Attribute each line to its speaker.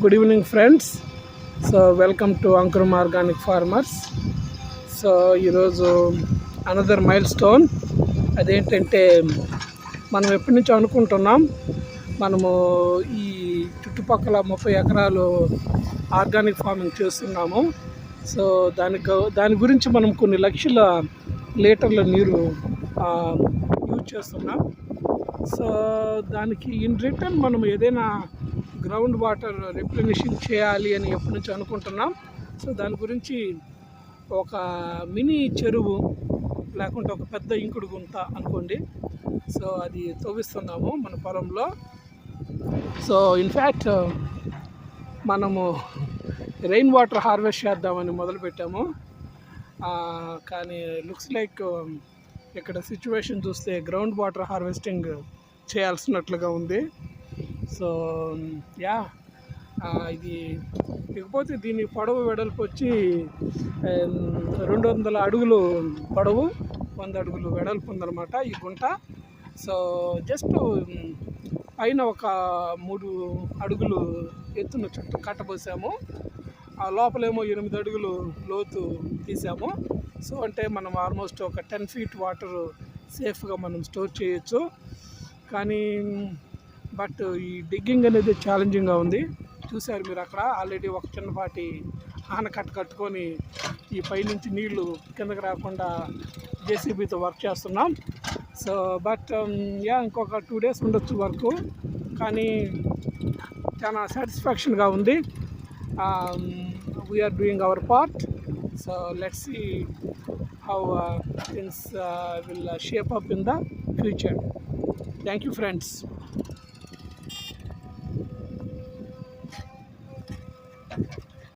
Speaker 1: Good evening, friends. So welcome to Ankuram Organic Farmers. So ఈరోజు another mile stone. అదేంటంటే మనం ఎప్పటి నుంచో అనుకుంటున్నాం, మనము ఈ చుట్టుపక్కల 30 ఎకరాలు ఆర్గానిక్ ఫార్మింగ్ చేస్తున్నాము. సో దాని గురించి మనం కొన్ని లక్షల లీటర్ల నీరు యూజ్ చేస్తున్నాం. సో దానికి ఇన్ రిటర్న్ మనం ఏదైనా గ్రౌండ్ వాటర్ రిప్లెనిషింగ్ చేయాలి అని ఎప్పటి నుంచి అనుకుంటున్నాం. సో దాని గురించి ఒక మినీ చెరువు లేకుంటే ఒక పెద్ద ఇంకుడు గుంత అనుకోండి, సో అది తవ్విస్తున్నాము మన పొలంలో. సో ఇన్ఫ్యాక్ట్ మనము రెయిన్ వాటర్ హార్వెస్ట్ చేద్దామని మొదలుపెట్టాము, కానీ లుక్స్ లైక్ ఇక్కడ సిచ్యువేషన్ చూస్తే గ్రౌండ్ వాటర్ హార్వెస్టింగ్ చేయాల్సినట్లుగా ఉంది. సో ఇది ఇకపోతే దీని పొడవు వెడల్పు వచ్చి 200 అడుగులు పొడవు, 100 అడుగులు వెడల్పు ఉందన్నమాట ఈ గుంట. సో జస్ట్ పైన ఒక 3 అడుగులు ఎత్తున చుట్టూ కట్టబోసాము, ఆ లోపలేమో 8 అడుగులు లోతు తీసాము. సో అంటే మనం ఆల్మోస్ట్ ఒక 10 feet వాటర్ సేఫ్గా మనం స్టోర్ చేయొచ్చు. కానీ బట్ ఈ డిగ్గింగ్ అనేది ఛాలెంజింగ్గా ఉంది. చూశారు మీరు అక్కడ ఆల్రెడీ ఒక చిన్నపాటి ఆనకట్ట కట్టుకొని ఈ పైనుంచి నీళ్లు కిందకి రాకుండా జేసీబీతో వర్క్ చేస్తున్నాం. సో బట్ ఇంకొక 2 days ఉండొచ్చు వర్క్, కానీ చాలా సాటిస్ఫాక్షన్గా ఉంది. We're doing our part. So let's see how things will shape up in the future. Thank you, friends.